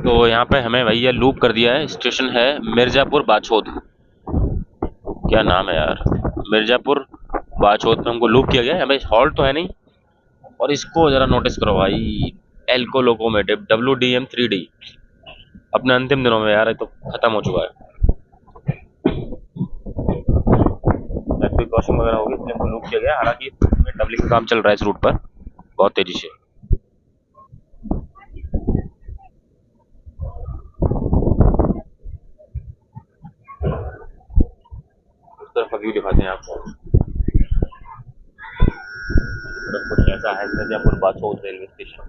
तो यहाँ पे हमें भैया लूप कर दिया है। स्टेशन है मिर्जापुर बाछोद। क्या नाम है यार, मिर्जापुर बाछोद में हमको लूप किया गया है। हमें हॉल्ट तो है नहीं। और इसको जरा नोटिस करो भाई, एल्को लोकोमोटिव WDM 3D अपने अंतिम दिनों में यार, ये तो खत्म हो चुका है। कोई क्रॉसिंग वगैरह होगी इसलिए हमको लूप किया गया है। हालांकि डबलिंग का काम चल रहा है इस रूट पर बहुत तेजी से। उस तरफ का व्यू दिखाते हैं आपको। तरफ कुछ ऐसा है मिर्जापुर बाछोद रेलवे स्टेशन।